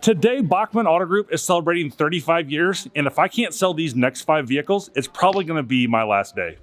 Today, Bachman Auto Group is celebrating 35 years, and if I can't sell these next 5 vehicles, it's probably gonna be my last day.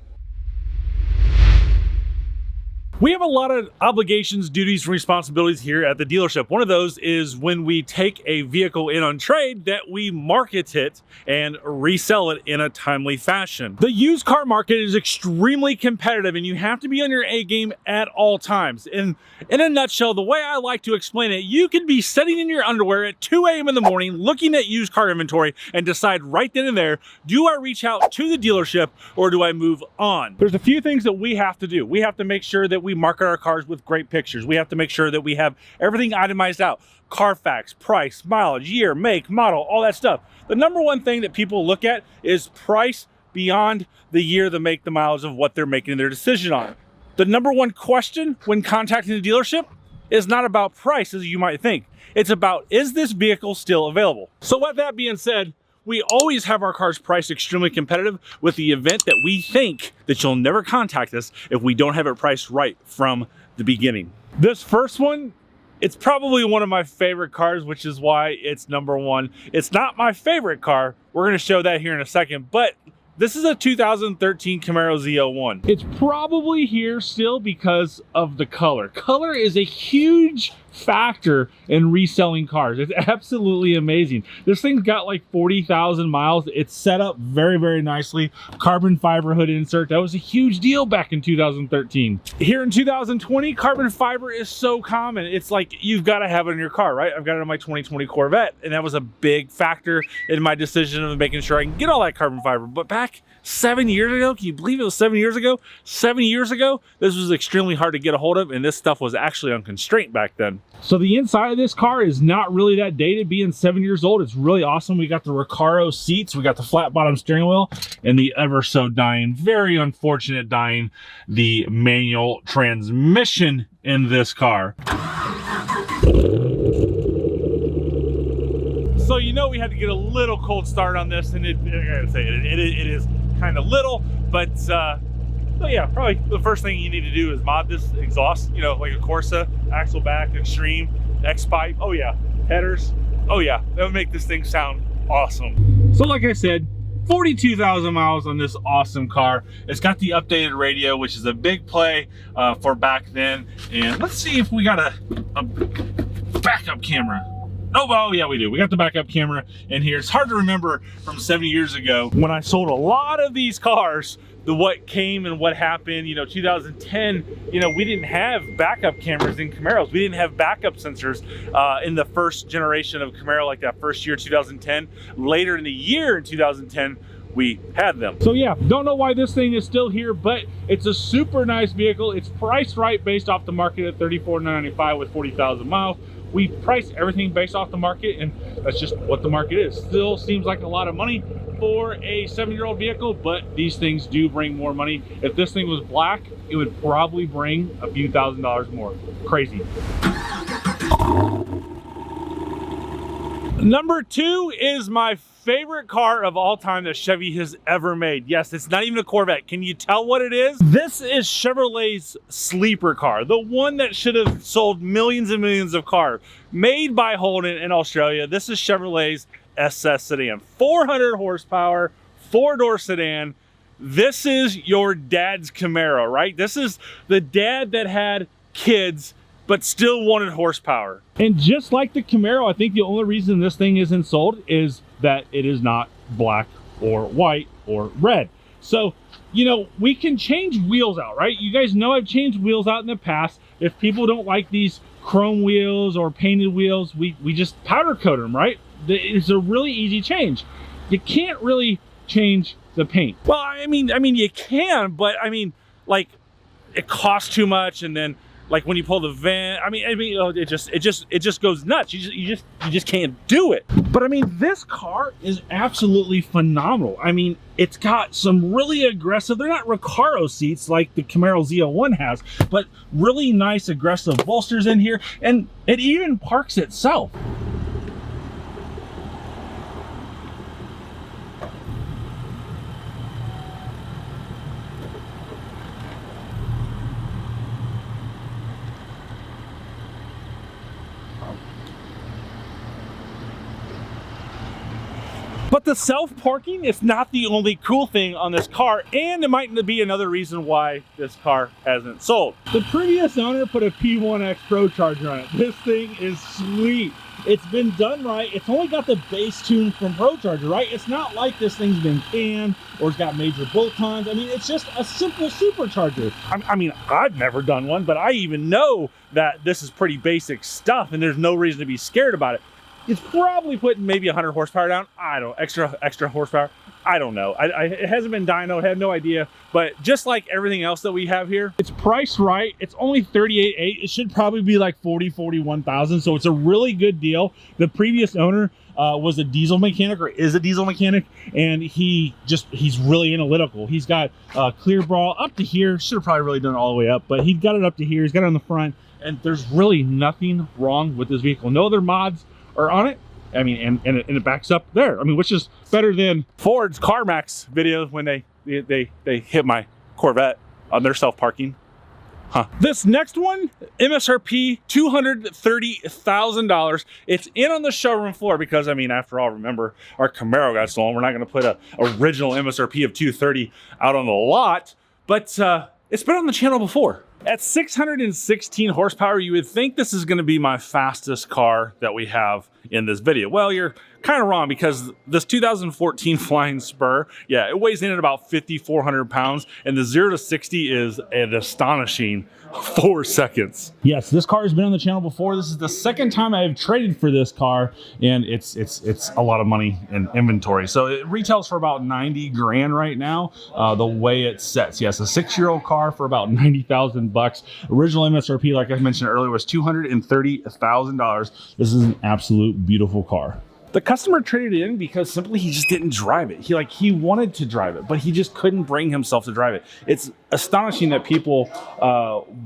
We have a lot of obligations, duties, and responsibilities here at the dealership. One of those is when we take a vehicle in on trade that we market it and resell it in a timely fashion. The used car market is extremely competitive and you have to be on your A game at all times. And in a nutshell, the way I like to explain it, you could be sitting in your underwear at 2 a.m. in the morning looking at used car inventory and decide right then and there, do I reach out to the dealership or do I move on? There's a few things that we have to do. We have to make sure that we market our cars with great pictures. We have to make sure that we have everything itemized out. Carfax, price, mileage, year, make, model, all that stuff. The number one thing that people look at is price beyond the year, the make, the mileage of what they're making their decision on. The number one question when contacting the dealership is not about price as you might think. It's about, is this vehicle still available? So with that being said, we always have our cars priced extremely competitive with the event that we think that you'll never contact us if we don't have it priced right from the beginning. This first one, it's probably one of my favorite cars, which is why it's number one. It's not my favorite car. We're gonna show that here in a second, but this is a 2013 Camaro Z01. It's probably here still because of the color. Color is a huge factor in reselling cars. It's absolutely amazing. This thing's got like 40,000 miles. It's set up very, very nicely. Carbon fiber hood insert. That was a huge deal back in 2013. Here in 2020, carbon fiber is so common. It's like you've got to have it in your car, right? I've got it on my 2020 Corvette, and that was a big factor in my decision of making sure I can get all that carbon fiber. But back 7 years ago, can you believe it was 7 years ago? 7 years ago, this was extremely hard to get a hold of, and this stuff was actually on constraint back then. So the inside of this car is not really that dated, being 7 years old. It's really awesome. We got the Recaro seats, we got the flat bottom steering wheel, and the ever so dying, very unfortunate dying, the manual transmission in this car. So you know we had to get a little cold start on this, and I gotta say it is kind of little, but so yeah, probably the first thing you need to do is mod this exhaust, you know, like a Corsa, axle back, extreme, X-pipe, oh yeah, headers, oh yeah, that would make this thing sound awesome. So like I said, 42,000 miles on this awesome car. It's got the updated radio, which is a big play for back then. And let's see if we got a backup camera. Oh, well, yeah, we do. We got the backup camera in here. It's hard to remember from 7 years ago when I sold a lot of these cars, what came and what happened. You know, 2010, you know, we didn't have backup cameras in Camaros. We didn't have backup sensors in the first generation of Camaro, like that first year, 2010. Later in the year in 2010, we had them. So yeah, don't know why this thing is still here, but it's a super nice vehicle. It's priced right based off the market at $34,995 with 40,000 miles. We price everything based off the market, and that's just what the market is. Still seems like a lot of money for a 7-year-old vehicle, but these things do bring more money. If this thing was black, it would probably bring a few $1,000s more. Crazy. Number 2 is my favorite car of all time that Chevy has ever made. Yes, it's not even a Corvette. Can you tell what it is? This is Chevrolet's sleeper car, the one that should have sold millions and millions of cars. Made by Holden in Australia. This is Chevrolet's SSDM. 400 horsepower, 4-door sedan. This is your dad's Camaro, right? This is the dad that had kids but still wanted horsepower. And just like the Camaro, I think the only reason this thing isn't sold is that it is not black or white or red. So, you know, we can change wheels out, right? You guys know I've changed wheels out in the past. If people don't like these chrome wheels or painted wheels, we just powder coat them, right? It's a really easy change. You can't really change the paint. Well, I mean you can, but I mean, like, it costs too much, and then like when you pull the vent, I mean, it just goes nuts. You just can't do it. But I mean, this car is absolutely phenomenal. I mean, it's got some really aggressive, they're not Recaro seats like the Camaro Z01 has, but really nice aggressive bolsters in here, and it even parks itself. But the self-parking is not the only cool thing on this car, and it might be another reason why this car hasn't sold. The previous owner put a P1X Pro charger on it. This thing is sweet. It's been done right. It's only got the base tune from Pro Charger, right? It's not like this thing's been canned or it's got major bolt-ons. I mean, it's just a simple supercharger. I mean, I've never done one, but I even know that this is pretty basic stuff and there's no reason to be scared about it. It's probably putting maybe 100 horsepower down. I don't know, extra horsepower. I don't know. It hasn't been dynoed, I have no idea. But just like everything else that we have here, it's priced right. It's only $38,800. It should probably be like $40,000, $41,000. So it's a really good deal. The previous owner was a diesel mechanic, or is a diesel mechanic, and he's really analytical. He's got clear bra up to here. Should have probably really done it all the way up, but he got it up to here. He's got it on the front, and there's really nothing wrong with this vehicle. No other mods are on it. I mean, and it backs up there. I mean, which is better than Ford's CarMax video when they hit my Corvette on their self-parking. Huh. This next one, MSRP $230,000. It's in on the showroom floor because, I mean, after all, remember, our Camaro got stolen. We're not going to put a original MSRP of $230,000 out on the lot, but it's been on the channel before. At 616 horsepower, you would think this is going to be my fastest car that we have in this video. Well, you're kind of wrong, because this 2014 Flying Spur, yeah, it weighs in at about 5,400 pounds, and the 0 to 60 is an astonishing 4 seconds. Yes, this car has been on the channel before. This is the second time I have traded for this car, and it's a lot of money in inventory. So it retails for about 90 grand right now, the way it sets. Yes, a 6-year-old car for about 90,000 bucks. Original MSRP, like I mentioned earlier, was $230,000. This is an absolute beautiful car. The customer traded it in because simply he just didn't drive it. He wanted to drive it, but he just couldn't bring himself to drive it. It's astonishing that people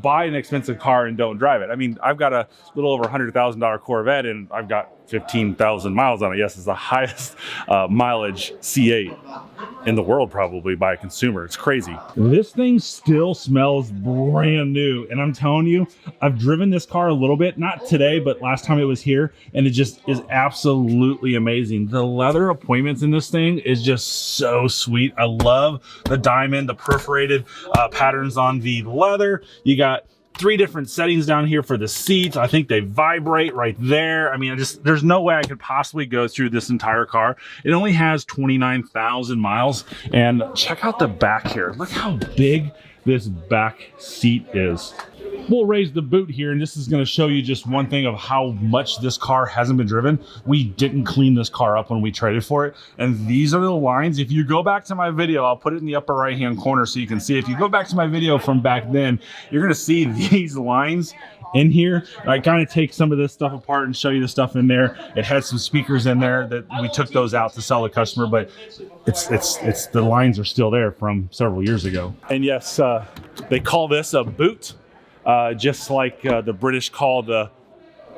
buy an expensive car and don't drive it. I mean, I've got a little over $100,000 Corvette and I've got 15,000 miles on it. Yes, it's the highest mileage C8 in the world, probably, by a consumer. It's crazy. This thing still smells brand new, and I'm telling you, I've driven this car a little bit, not today, but last time it was here, and it just is absolutely amazing. The leather appointments in this thing is just so sweet. I love the diamond, the perforated patterns on the leather. You got 3 different settings down here for the seats. I think they vibrate right there. I mean, there's no way I could possibly go through this entire car. It only has 29,000 miles. And check out the back here. Look how big this back seat is. We'll raise the boot here, and this is going to show you just one thing of how much this car hasn't been driven. We didn't clean this car up when we traded for it, and these are the lines. If you go back to my video, I'll put it in the upper right hand corner so you can see. If you go back to my video from back then, you're going to see these lines in here. I kind of take some of this stuff apart and show you the stuff in there. It had some speakers in there that we took those out to sell the customer, but it's the lines are still there from several years ago. And yes, they call this a boot. Just like the British call the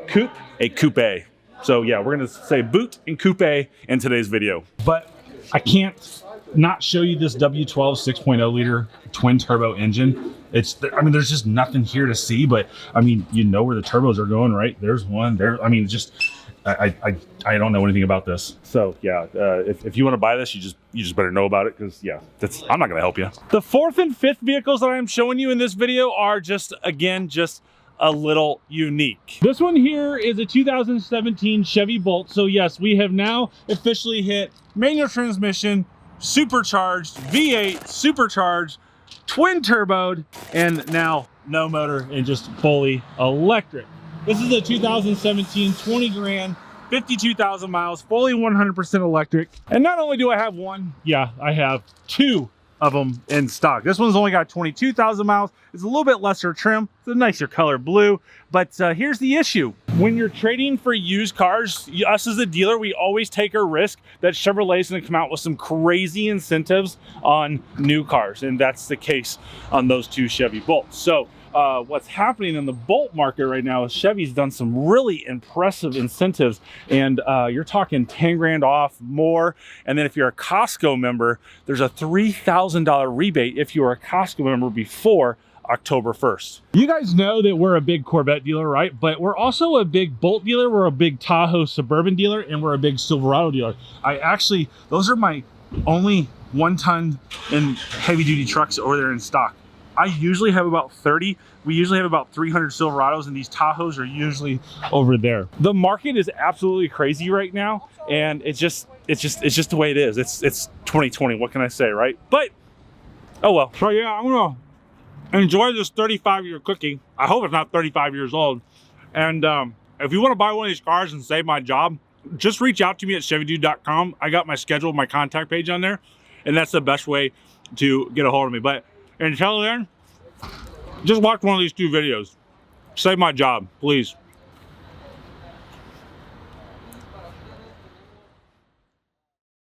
coupe a coupe. So yeah, we're gonna say boot and coupe in today's video. But I can't not show you this W12 6.0 liter twin turbo engine. I mean, there's just nothing here to see, but I mean, you know where the turbos are going, right? There's one there. I mean, just, I don't know anything about this. So yeah, if you want to buy this, you just better know about it, because yeah, I'm not gonna help you. The 4th and 5th vehicles that I'm showing you in this video are just a little unique. This one here is a 2017 Chevy Bolt. So yes, we have now officially hit manual transmission, supercharged, V8, supercharged, twin turboed, and now no motor and just fully electric. This is a 2017 20 grand, 52,000 miles, fully 100% electric. And not only do I have one, yeah, I have 2 of them in stock. This one's only got 22,000 miles. It's a little bit lesser trim. It's a nicer color blue. But here's the issue. When you're trading for used cars, us as a dealer, we always take a risk that Chevrolet's gonna come out with some crazy incentives on new cars. And that's the case on those 2 Chevy Bolts. So what's happening in the Bolt market right now is Chevy's done some really impressive incentives, and you're talking 10 grand off more. And then if you're a Costco member, there's a $3,000 rebate if you were a Costco member before October 1st. You guys know that we're a big Corvette dealer, right? But we're also a big Bolt dealer, we're a big Tahoe Suburban dealer, and we're a big Silverado dealer. Those are my only 1-ton and heavy duty trucks over there in stock. I usually have about 30. We usually have about 300 Silverados, and these Tahoes are usually over there. The market is absolutely crazy right now, and it's just the way it is. It's 2020. What can I say, right? But oh well. So yeah, I'm gonna enjoy this 35-year cookie. I hope it's not 35 years old. And if you want to buy one of these cars and save my job, just reach out to me at ChevyDude.com. I got my schedule, my contact page on there, and that's the best way to get a hold of me. But until then, just watch one of these 2 videos. Save my job, please.